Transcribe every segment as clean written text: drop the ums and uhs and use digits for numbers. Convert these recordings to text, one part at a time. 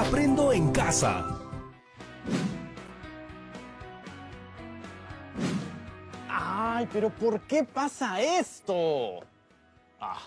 Aprendo en casa. ¡Ay, pero ¿por qué pasa esto? ¡Ay!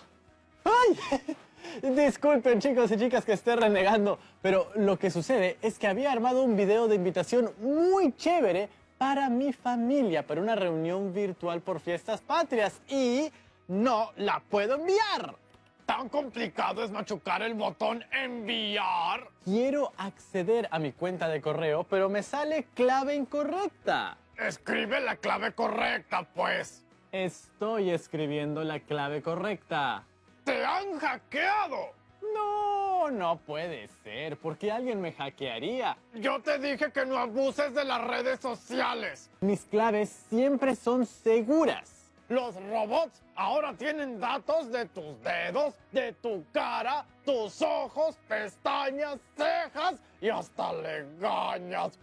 Disculpen, chicos y chicas, que esté renegando, pero lo que sucede es que había armado un video de invitación muy chévere para mi familia, para una reunión virtual por Fiestas Patrias, y no la puedo enviar. ¿Tan complicado es machucar el botón enviar? Quiero acceder a mi cuenta de correo, pero me sale clave incorrecta. Escribe la clave correcta, pues. Estoy escribiendo la clave correcta. ¡Te han hackeado! No, no puede ser, porque alguien me hackearía. Yo te dije que no abuses de las redes sociales. Mis claves siempre son seguras. Los robots ahora tienen datos de tus dedos, de tu cara, tus ojos, pestañas, cejas y hasta legañas.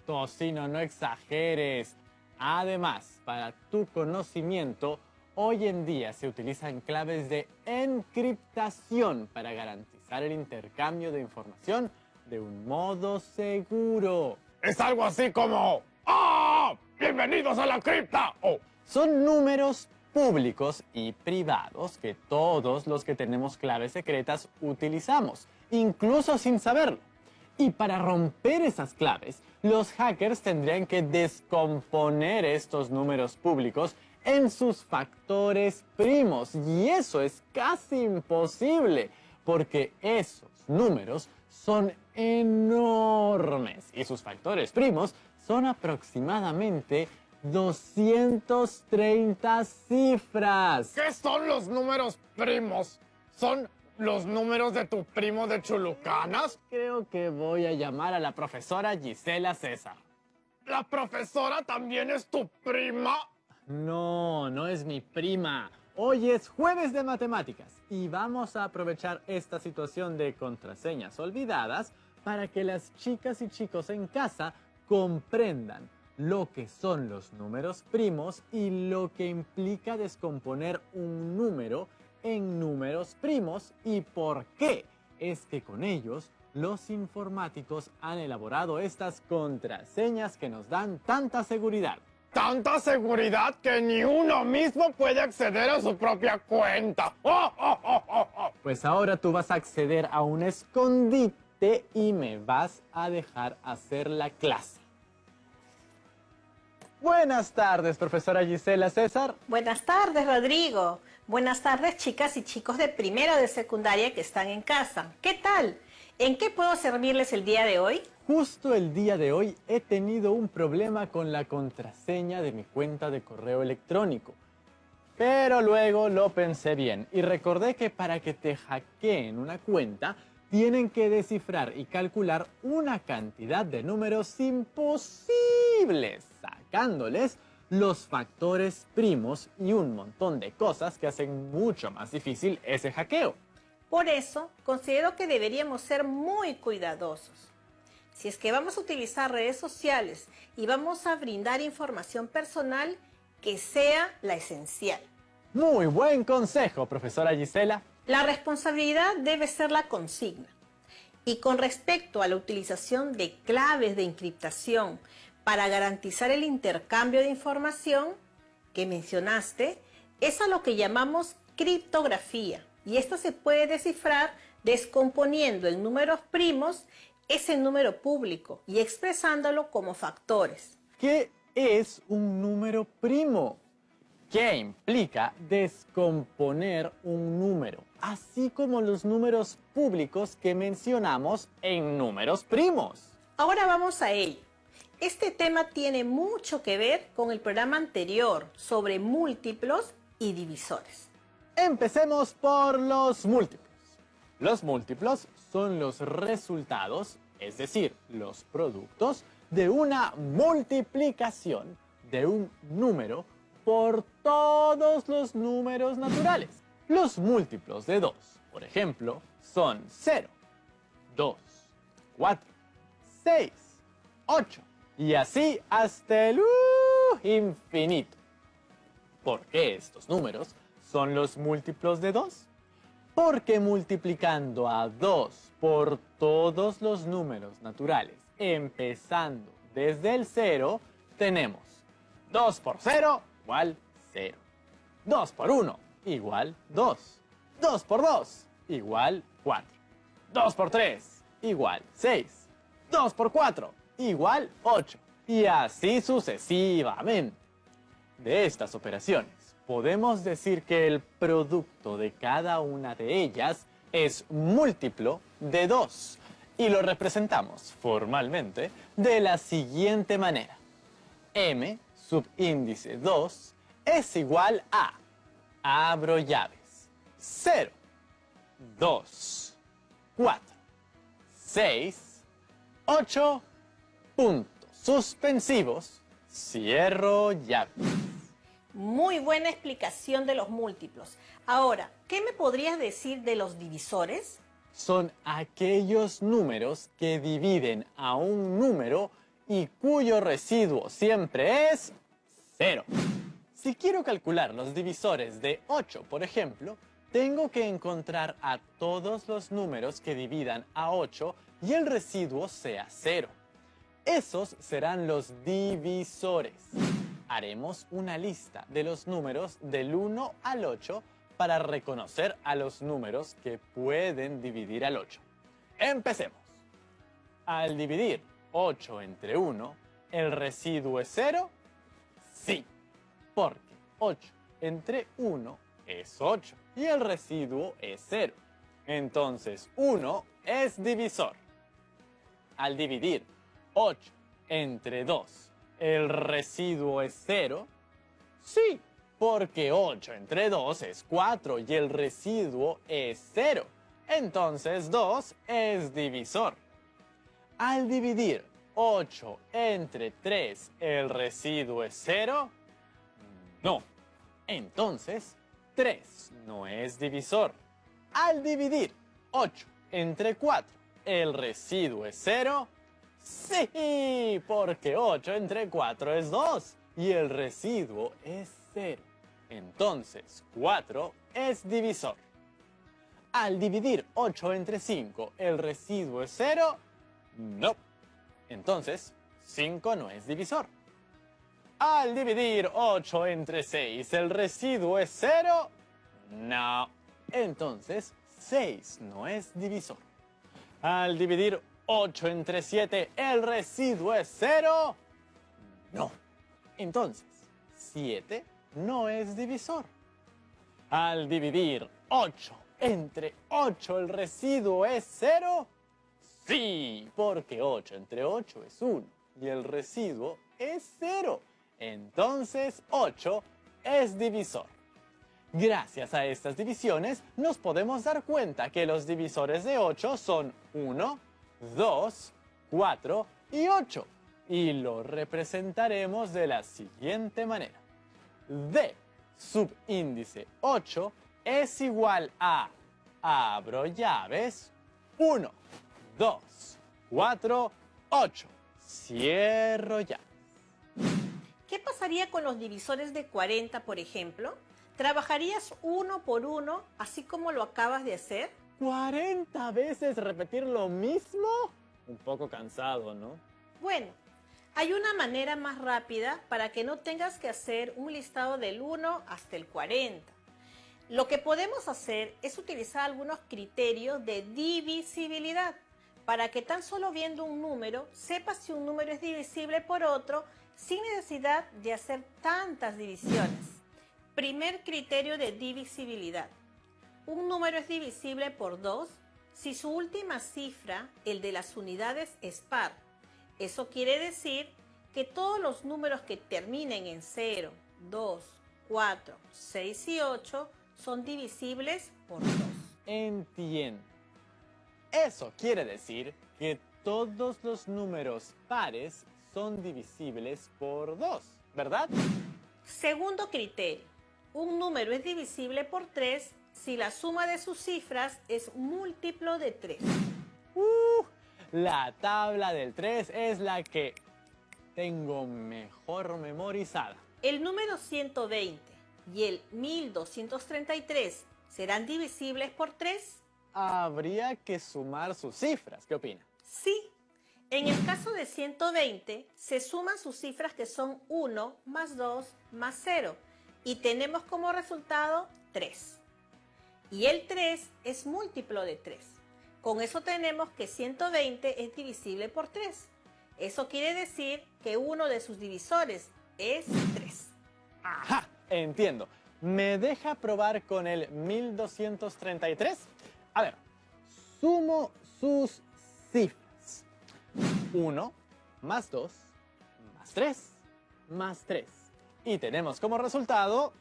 Tocino, no exageres. Además, para tu conocimiento, hoy en día se utilizan claves de encriptación para garantizar el intercambio de información de un modo seguro. Es algo así como... ¡Ah! ¡Bienvenidos a la cripta! Son números públicos y privados que todos los que tenemos claves secretas utilizamos, incluso sin saberlo. Y para romper esas claves, los hackers tendrían que descomponer estos números públicos en sus factores primos. Y eso es casi imposible, porque esos números son enormes y sus factores primos son aproximadamente 230 cifras. ¿Qué son los números primos? ¿Son los números de tu primo de Chulucanas? Creo que voy a llamar a la profesora Gisela César. ¿La profesora también es tu prima? No, no es mi prima. Hoy es jueves de matemáticas y vamos a aprovechar esta situación de contraseñas olvidadas para que las chicas y chicos en casa comprendan lo que son los números primos y lo que implica descomponer un número en números primos y por qué es que con ellos los informáticos han elaborado estas contraseñas que nos dan tanta seguridad. Tanta seguridad que ni uno mismo puede acceder a su propia cuenta. Pues ahora tú vas a acceder a un escondite y me vas a dejar hacer la clase. Buenas tardes, profesora Gisela César. Buenas tardes, Rodrigo. Buenas tardes, chicas y chicos de primero de secundaria que están en casa. ¿Qué tal? ¿En qué puedo servirles el día de hoy? Justo el día de hoy he tenido un problema con la contraseña de mi cuenta de correo electrónico. Pero luego lo pensé bien y recordé que para que te hackeen una cuenta, tienen que descifrar y calcular una cantidad de números imposibles, sacándoles los factores primos y un montón de cosas que hacen mucho más difícil ese hackeo. Por eso, considero que deberíamos ser muy cuidadosos. Si es que vamos a utilizar redes sociales y vamos a brindar información personal, que sea la esencial. Muy buen consejo, profesora Gisela. La responsabilidad debe ser la consigna. Y con respecto a la utilización de claves de encriptación para garantizar el intercambio de información que mencionaste, es a lo que llamamos criptografía. Y esto se puede descifrar descomponiendo en números primos ese número público y expresándolo como factores. ¿Qué es un número primo? ¿Qué implica descomponer un número? Así como los números públicos que mencionamos en números primos. Ahora vamos a ello. Este tema tiene mucho que ver con el programa anterior sobre múltiplos y divisores. Empecemos por los múltiplos. Los múltiplos son los resultados, es decir, los productos de una multiplicación de un número por todos los números naturales. Los múltiplos de 2, por ejemplo, son 0, 2, 4, 6, 8 y así hasta el infinito. ¿Por qué estos números son los múltiplos de 2? Porque multiplicando a 2 por todos los números naturales, empezando desde el 0, tenemos 2 por 0 igual 0. 2 por 1 igual 2. 2 por 2 igual 4. 2 por 3 igual 6. 2 por 4 igual 8. Y así sucesivamente. De estas operaciones, podemos decir que el producto de cada una de ellas es múltiplo de 2. Y lo representamos formalmente de la siguiente manera. M subíndice 2 es igual a, abro llaves, 0, 2, 4, 6, 8, puntos suspensivos, cierro llaves. Muy buena explicación de los múltiplos. Ahora, ¿qué me podrías decir de los divisores? Son aquellos números que dividen a un número y cuyo residuo siempre es 0. Si quiero calcular los divisores de 8, por ejemplo, tengo que encontrar a todos los números que dividan a 8 y el residuo sea 0. Esos serán los divisores. Haremos una lista de los números del 1 al 8 para reconocer a los números que pueden dividir al 8. Empecemos. Al dividir 8 entre 1, ¿el residuo es 0? Sí, porque 8 entre 1 es 8 y el residuo es 0. Entonces 1 es divisor. Al dividir 8 entre 2, ¿el residuo es 0? Sí, porque 8 entre 2 es 4 y el residuo es 0. Entonces 2 es divisor. Al dividir 8 entre 3, ¿el residuo es 0? No. Entonces 3 no es divisor. Al dividir 8 entre 4, ¿el residuo es 0? Sí, porque 8 entre 4 es 2 y el residuo es 0. Entonces 4 es divisor. Al dividir 8 entre 5, ¿el residuo es 0? No. Entonces 5 no es divisor. Al dividir 8 entre 6, ¿el residuo es 0? No. Entonces 6 no es divisor. Al dividir 8 entre 7, ¿el residuo es 0? No. Entonces 7 no es divisor. Al dividir 8 entre 8, ¿el residuo es 0? Sí, porque 8 entre 8 es 1 y el residuo es 0. Entonces 8 es divisor. Gracias a estas divisiones nos podemos dar cuenta que los divisores de 8 son 1, 2, 4 y 8. Y lo representaremos de la siguiente manera. D subíndice 8 es igual a, abro llaves, 1, 2, 4, 8. Cierro llaves. ¿Qué pasaría con los divisores de 40, por ejemplo? ¿Trabajarías uno por uno, así como lo acabas de hacer? ¿40 veces repetir lo mismo? Un poco cansado, ¿no? Bueno, hay una manera más rápida para que no tengas que hacer un listado del 1 hasta el 40. Lo que podemos hacer es utilizar algunos criterios de divisibilidad para que tan solo viendo un número sepas si un número es divisible por otro sin necesidad de hacer tantas divisiones. Primer criterio de divisibilidad. Un número es divisible por 2 si su última cifra, el de las unidades, es par. Eso quiere decir que todos los números que terminen en 0, 2, 4, 6 y 8 son divisibles por 2. Entiendo. Eso quiere decir que todos los números pares son divisibles por 2, ¿verdad? Segundo criterio. Un número es divisible por 3 si la suma de sus cifras es múltiplo de 3. La tabla del 3 es la que tengo mejor memorizada. El número 120 y el 1233 serán divisibles por 3? Habría que sumar sus cifras. ¿Qué opina? Sí. En el caso de 120, se suman sus cifras que son 1 más 2 más 0 y tenemos como resultado 3. Y el 3 es múltiplo de 3. Con eso tenemos que 120 es divisible por 3. Eso quiere decir que uno de sus divisores es 3. ¡Ajá! Entiendo. ¿Me deja probar con el 1233? A ver, sumo sus cifras. 1 más 2 más 3 más 3. Y tenemos como resultado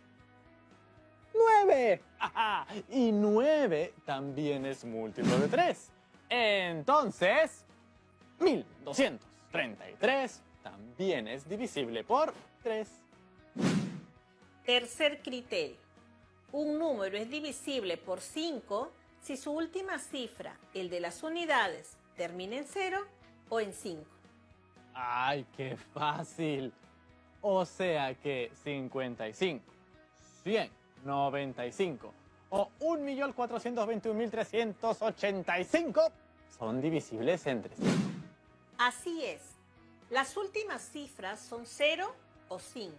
9. ¡Ajá! Y 9 también es múltiplo de 3. Entonces, 1233 también es divisible por 3. Tercer criterio. Un número es divisible por 5 si su última cifra, el de las unidades, termina en 0 o en 5. ¡Ay, qué fácil! O sea que 55, 100, 95 o 1.421.385 son divisibles entre sí. Así es. Las últimas cifras son 0 o 5.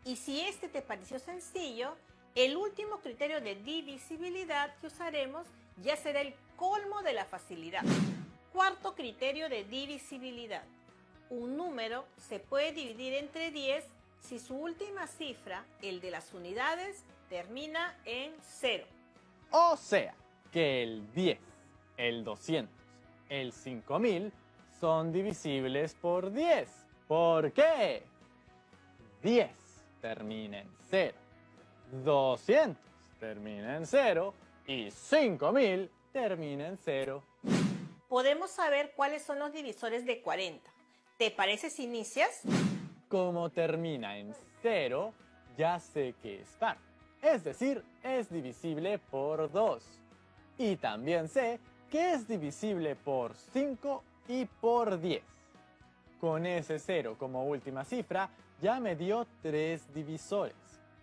Y si este te pareció sencillo, el último criterio de divisibilidad que usaremos ya será el colmo de la facilidad. Cuarto criterio de divisibilidad. Un número se puede dividir entre 10 si su última cifra, el de las unidades, termina en 0. O sea que el 10, el 200, el 5000 son divisibles por 10. ¿Por qué? 10 termina en 0, 200 termina en 0 y 5000 termina en 0. Podemos saber cuáles son los divisores de 40. ¿Te parece si inicias? Como termina en 0, ya sé que es par. Es decir, es divisible por 2. Y también sé que es divisible por 5 y por 10. Con ese 0 como última cifra, ya me dio 3 divisores.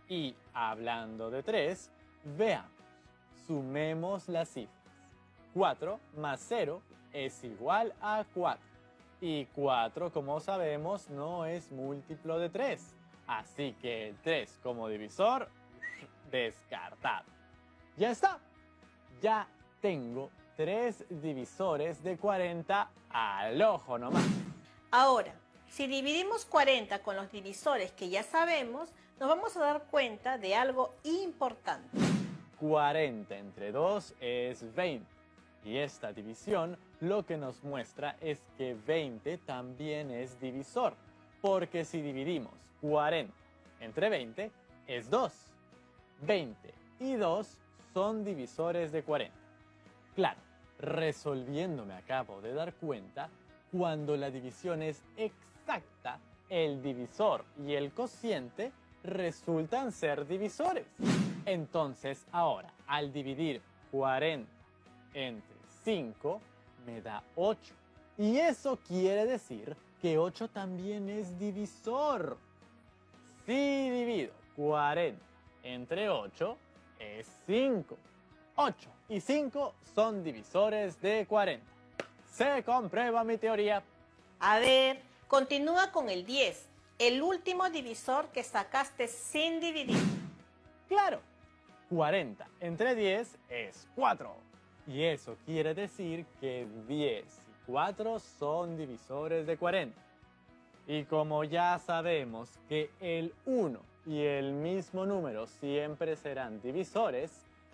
Y hablando de 3, veamos. Sumemos las cifras. 4 más 0 es igual a 4. Y 4, como sabemos, no es múltiplo de 3. Así que el 3 como divisor, descartado. ¡Ya está! Ya tengo 3 divisores de 40 al ojo nomás. Ahora, si dividimos 40 con los divisores que ya sabemos, nos vamos a dar cuenta de algo importante. 40 entre 2 es 20. Y esta división lo que nos muestra es que 20 también es divisor. Porque si dividimos 40 entre 20 es 2. 20 y 2 son divisores de 40. Claro, resolviendo me acabo de dar cuenta, cuando la división es exacta, el divisor y el cociente resultan ser divisores. Entonces ahora, al dividir 40 entre 5, me da 8. Y eso quiere decir que 8 también es divisor. Si divido 40 entre 8, es 5. 8 y 5 son divisores de 40. Se comprueba mi teoría. A ver, continúa con el 10, el último divisor que sacaste sin dividir. Claro, 40 entre 10 es 4. Y eso quiere decir que 10 y 4 son divisores de 40. Y como ya sabemos que el 1 y el mismo número siempre serán divisores,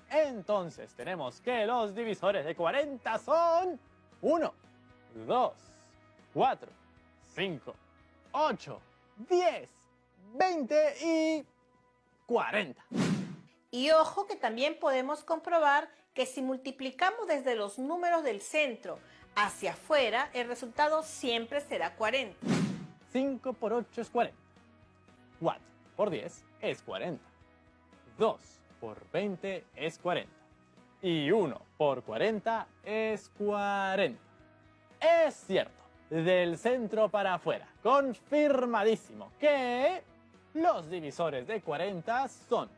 entonces tenemos que los divisores de 40 son 1, 2, 4, 5, 8, 10, 20 y 40. Y ojo que también podemos comprobar que si multiplicamos desde los números del centro hacia afuera, el resultado siempre será 40. 5 por 8 es 40. 4 por 10 es 40. 2 por 20 es 40. Y 1 por 40 es 40. Es cierto, del centro para afuera, confirmadísimo que los divisores de 40 son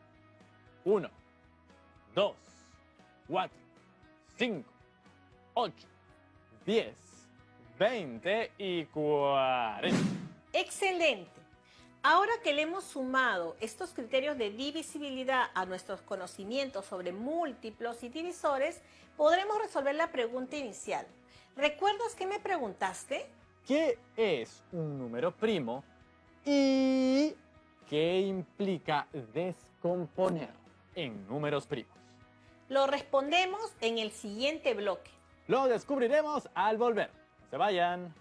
1, 2, 4, 5, 8, 10, 20 y 40. ¡Excelente! Ahora que le hemos sumado estos criterios de divisibilidad a nuestros conocimientos sobre múltiplos y divisores, podremos resolver la pregunta inicial. ¿Recuerdas que me preguntaste? ¿Qué es un número primo y qué implica descomponer en números primos? Lo respondemos en el siguiente bloque. Lo descubriremos al volver. No se vayan.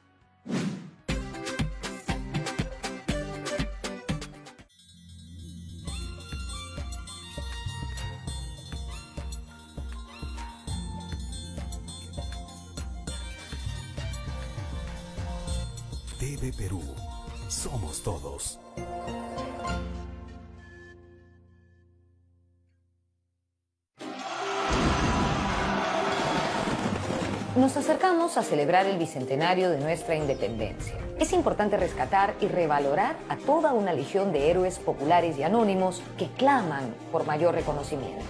TV Perú. Somos todos. Nos acercamos a celebrar el bicentenario de nuestra independencia. Es importante rescatar y revalorar a toda una legión de héroes populares y anónimos que claman por mayor reconocimiento.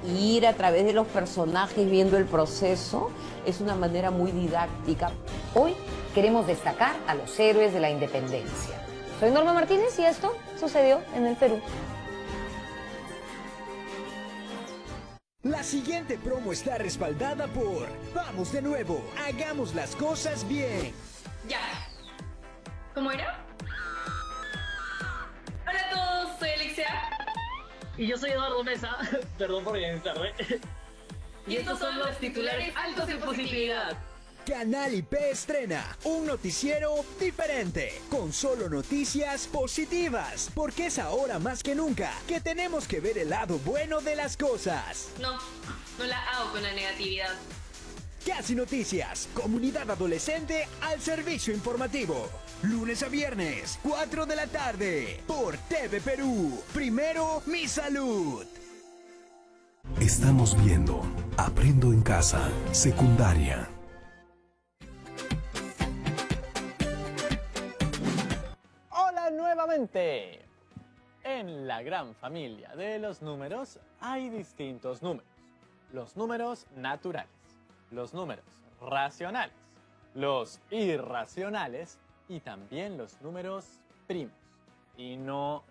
Ir a través de los personajes viendo el proceso es una manera muy didáctica. Hoy queremos destacar a los héroes de la independencia. Soy Norma Martínez y esto sucedió en el Perú. La siguiente promo está respaldada por Vamos de nuevo, hagamos las cosas bien. Ya. ¿Cómo era? Hola a todos, soy Alexia. Y yo soy Eduardo Mesa. Perdón por llegar tarde. Y estos son los titulares altos en positividad. Canal IP estrena un noticiero diferente, con solo noticias positivas, porque es ahora más que nunca que tenemos que ver el lado bueno de las cosas. No la hago con la negatividad. Casi Noticias, comunidad adolescente al servicio informativo. Lunes a viernes, 4 de la tarde, por TV Perú. Primero, mi salud. Estamos viendo Aprendo en Casa, secundaria. Hola nuevamente. En la gran familia de los números hay distintos números. Los números naturales, los números racionales, los irracionales y también los números primos. Y no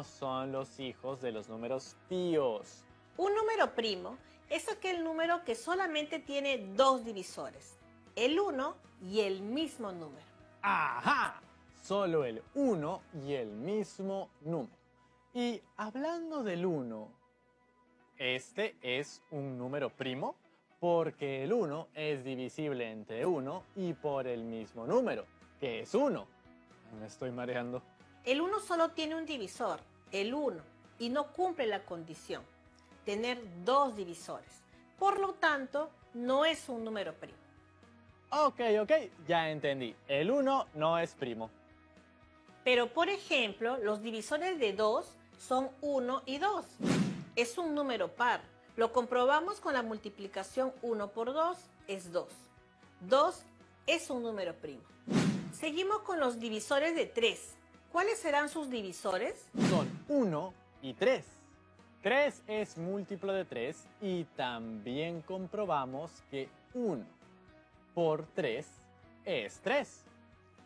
son los hijos de los números tíos. Un número primo es aquel número que solamente tiene dos divisores, el 1 y el mismo número. ¡Ajá! Solo el 1 y el mismo número. Y hablando del 1, este es un número primo porque el 1 es divisible entre 1 y por el mismo número, que es 1. Me estoy mareando. El 1 solo tiene un divisor, el 1, y no cumple la condición, tener dos divisores. Por lo tanto, no es un número primo. Ok, ya entendí. El 1 no es primo. Pero, por ejemplo, los divisores de 2 son 1 y 2. Es un número par. Lo comprobamos con la multiplicación 1 por 2 es 2. 2 es un número primo. Seguimos con los divisores de 3. ¿Cuáles serán sus divisores? Son 1 y 3. 3 es múltiplo de 3 y también comprobamos que 1 por 3 es 3.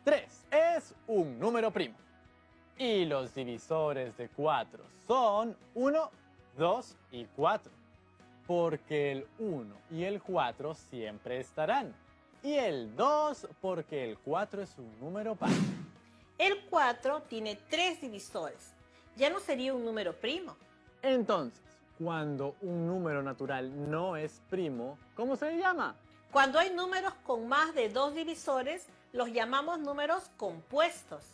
3 es un número primo. Y los divisores de 4 son 1, 2 y 4. Porque el 1 y el 4 siempre estarán. Y el 2 porque el 4 es un número par. El 4 tiene 3 divisores. Ya no sería un número primo. Entonces, cuando un número natural no es primo, ¿cómo se llama? Cuando hay números con más de 2 divisores, los llamamos números compuestos.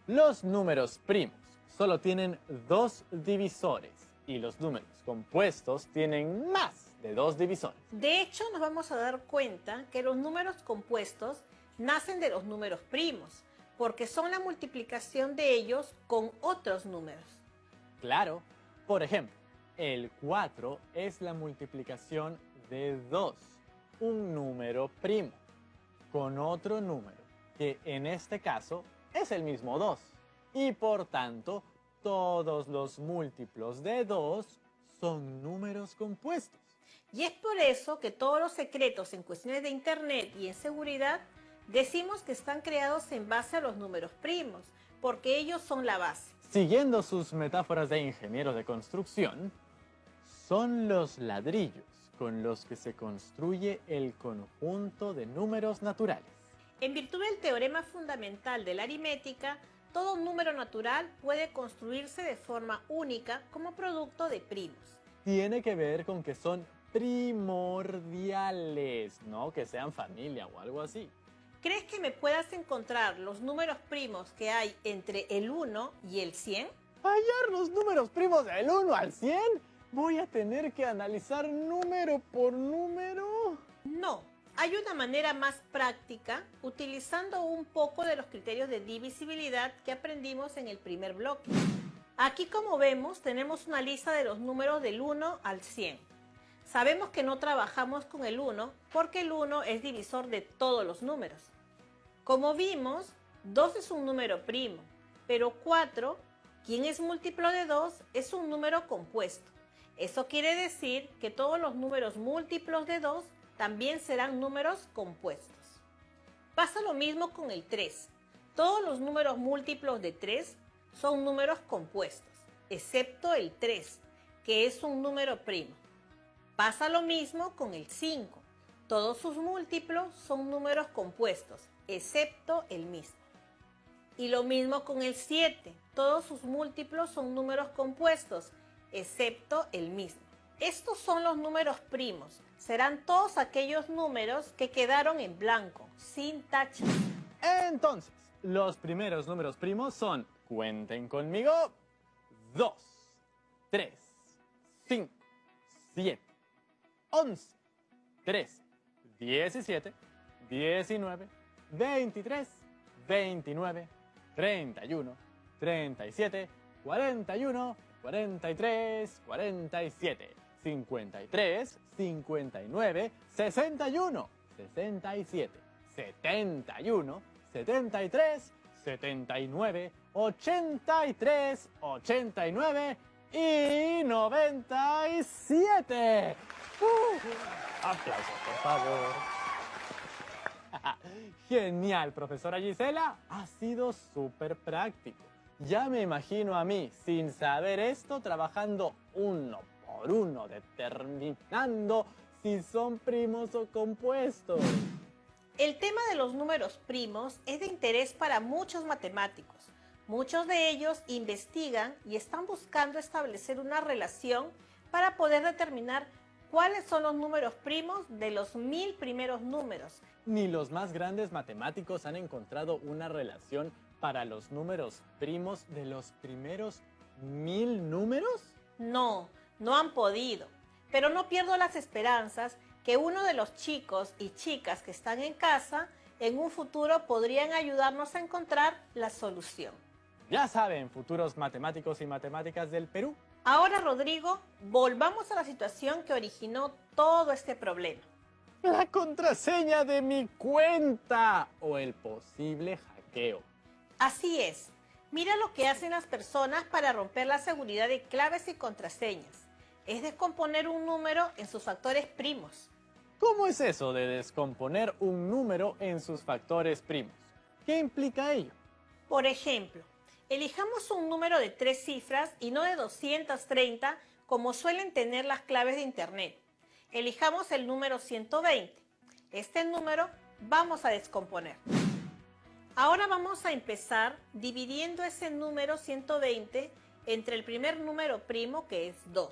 Los números primos solo tienen 2 divisores y los números compuestos tienen más de 2 divisores. De hecho, nos vamos a dar cuenta que los números compuestos nacen de los números primos, porque son la multiplicación de ellos con otros números. Claro, por ejemplo, el 4 es la multiplicación de 2, un número primo, con otro número, que en este caso es el mismo 2. Y por tanto, todos los múltiplos de 2 son números compuestos. Y es por eso que todos los secretos en cuestiones de Internet y en seguridad decimos que están creados en base a los números primos, porque ellos son la base. Siguiendo sus metáforas de ingenieros de construcción, son los ladrillos con los que se construye el conjunto de números naturales. En virtud del teorema fundamental de la aritmética, todo número natural puede construirse de forma única como producto de primos. Tiene que ver con que son primordiales, no que sean familia o algo así. ¿Crees que me puedas encontrar los números primos que hay entre el 1 y el 100? ¿Hallar los números primos del 1 al 100? ¿Voy a tener que analizar número por número? No, hay una manera más práctica utilizando un poco de los criterios de divisibilidad que aprendimos en el primer bloque. Aquí, como vemos, tenemos una lista de los números del 1 al 100. Sabemos que no trabajamos con el 1 porque el 1 es divisor de todos los números. Como vimos, 2 es un número primo, pero 4, quien es múltiplo de 2, es un número compuesto. Eso quiere decir que todos los números múltiplos de 2 también serán números compuestos. Pasa lo mismo con el 3. Todos los números múltiplos de 3 son números compuestos, excepto el 3, que es un número primo. Pasa lo mismo con el 5. Todos sus múltiplos son números compuestos, excepto el mismo. Y lo mismo con el 7. Todos sus múltiplos son números compuestos, excepto el mismo. Estos son los números primos. Serán todos aquellos números que quedaron en blanco, sin tachas. Entonces, los primeros números primos son, cuenten conmigo, 2, 3, 5, 7, 11, 13, 17, 19, 23, 29, 31, 37, 41, 43, 47, 53, 59, 61, 67, 71, 73, 79, 83, 89 y 97. Aplausos, por favor. Genial, profesora Gisela. Ha sido súper práctico. Ya me imagino a mí, sin saber esto, trabajando uno por uno, determinando si son primos o compuestos. El tema de los números primos es de interés para muchos matemáticos. Muchos de ellos investigan y están buscando establecer una relación para poder determinar cuáles son los números primos de los 1000 primeros números. Ni los más grandes matemáticos han encontrado una relación para los números primos de los primeros 1000 números. No, no han podido. Pero no pierdo las esperanzas que uno de los chicos y chicas que están en casa en un futuro podrían ayudarnos a encontrar la solución. Ya saben, futuros matemáticos y matemáticas del Perú. Ahora, Rodrigo, volvamos a la situación que originó todo este problema. La contraseña de mi cuenta o el posible hackeo. Así es. Mira lo que hacen las personas para romper la seguridad de claves y contraseñas. Es descomponer un número en sus factores primos. ¿Cómo es eso de descomponer un número en sus factores primos? ¿Qué implica ello? Por ejemplo, elijamos un número de 3 cifras y no de 230 como suelen tener las claves de Internet. Elijamos el número 120. Este número vamos a descomponer. Ahora vamos a empezar dividiendo ese número 120 entre el primer número primo, que es 2.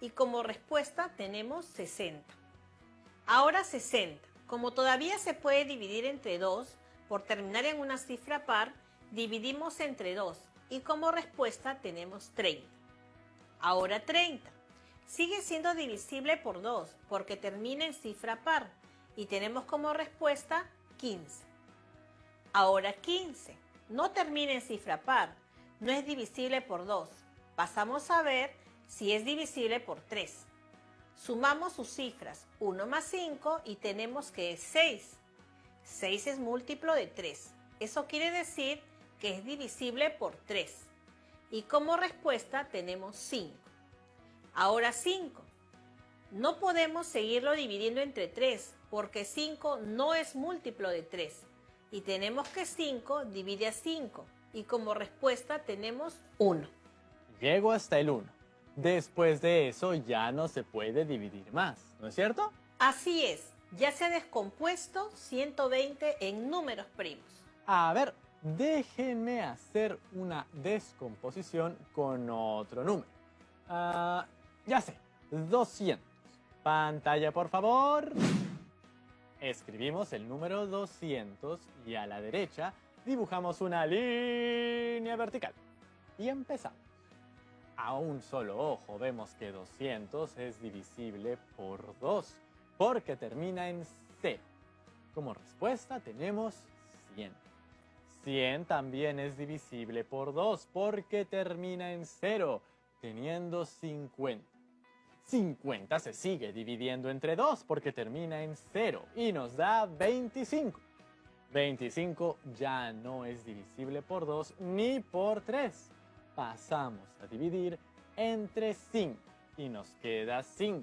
Y como respuesta tenemos 60. Ahora 60. Como todavía se puede dividir entre 2, por terminar en una cifra par, dividimos entre 2. Y como respuesta tenemos 30. Ahora 30. Sigue siendo divisible por 2, porque termina en cifra par. Y tenemos como respuesta 15. Ahora 15. No termina en cifra par. No es divisible por 2. Pasamos a ver si es divisible por 3. Sumamos sus cifras, 1 más 5, y tenemos que es 6. 6 es múltiplo de 3. Eso quiere decir que es divisible por 3. Y como respuesta tenemos 5. Ahora 5. No podemos seguirlo dividiendo entre 3 porque 5 no es múltiplo de 3. Y tenemos que 5 divide a 5 y como respuesta tenemos 1. Llego hasta el 1. Después de eso ya no se puede dividir más, ¿no es cierto? Así es, ya se ha descompuesto 120 en números primos. A ver, déjenme hacer una descomposición con otro número. Ya sé, 200. Pantalla, por favor. Escribimos el número 200 y a la derecha dibujamos una línea vertical. Y empezamos. A un solo ojo vemos que 200 es divisible por 2 porque termina en 0. Como respuesta tenemos 100. 100 también es divisible por 2 porque termina en 0, teniendo 50. 50 se sigue dividiendo entre 2 porque termina en 0 y nos da 25. 25 ya no es divisible por 2 ni por 3. Pasamos a dividir entre 5 y nos queda 5.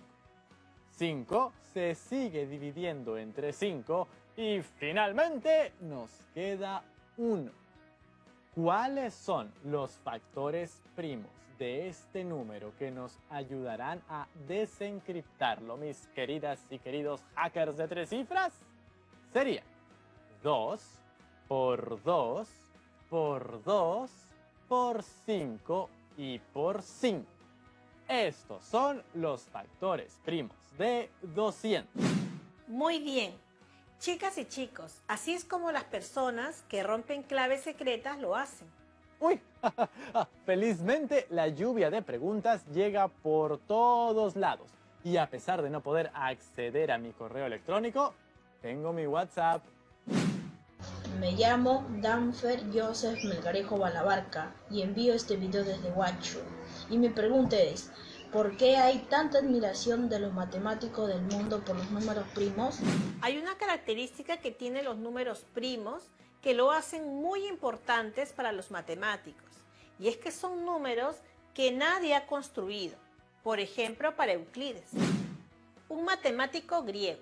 5 se sigue dividiendo entre 5 y finalmente nos queda 1. ¿Cuáles son los factores primos de este número que nos ayudarán a desencriptarlo, mis queridas y queridos hackers de 3 cifras? Sería 2 por 2 por 2 por 5 y por 5. Estos son los factores primos de 200. Muy bien. Chicas y chicos, así es como las personas que rompen claves secretas lo hacen. ¡Uy! Felizmente la lluvia de preguntas llega por todos lados. Y a pesar de no poder acceder a mi correo electrónico, tengo mi WhatsApp. Me llamo Danfer Joseph Melgarejo Balabarca y envío este video desde Huacho. Y mi pregunta es, ¿por qué hay tanta admiración de los matemáticos del mundo por los números primos? Hay una característica que tienen los números primos que lo hacen muy importantes para los matemáticos. Y es que son números que nadie ha construido. Por ejemplo, para Euclides, un matemático griego.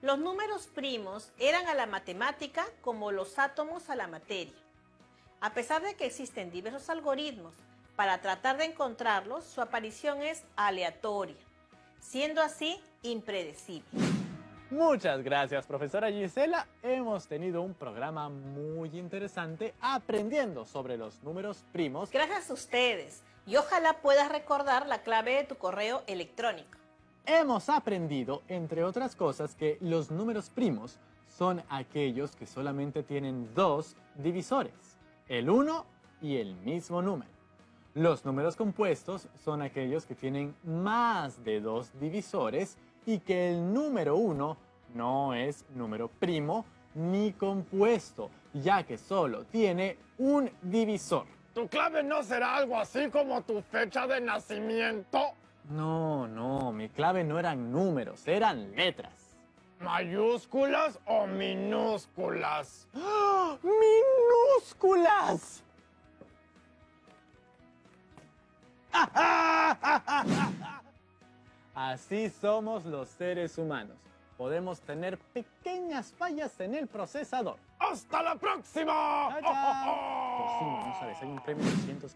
Los números primos eran a la matemática como los átomos a la materia. A pesar de que existen diversos algoritmos para tratar de encontrarlos, su aparición es aleatoria, siendo así impredecible. Muchas gracias, profesora Gisela. Hemos tenido un programa muy interesante aprendiendo sobre los números primos. Gracias a ustedes y ojalá puedas recordar la clave de tu correo electrónico. Hemos aprendido, entre otras cosas, que los números primos son aquellos que solamente tienen 2 divisores, el 1 y el mismo número. Los números compuestos son aquellos que tienen más de 2 divisores y que el número 1 no es número primo ni compuesto, ya que solo tiene un divisor. ¿Tu clave no será algo así como tu fecha de nacimiento? No, mi clave no eran números, eran letras. ¿Mayúsculas o minúsculas? ¡Oh! ¡Minúsculas! Así somos los seres humanos. Podemos tener pequeñas fallas en el procesador. ¡Hasta la próxima! ¡Chao, chao! Por si no sabes, hay un premio de 200.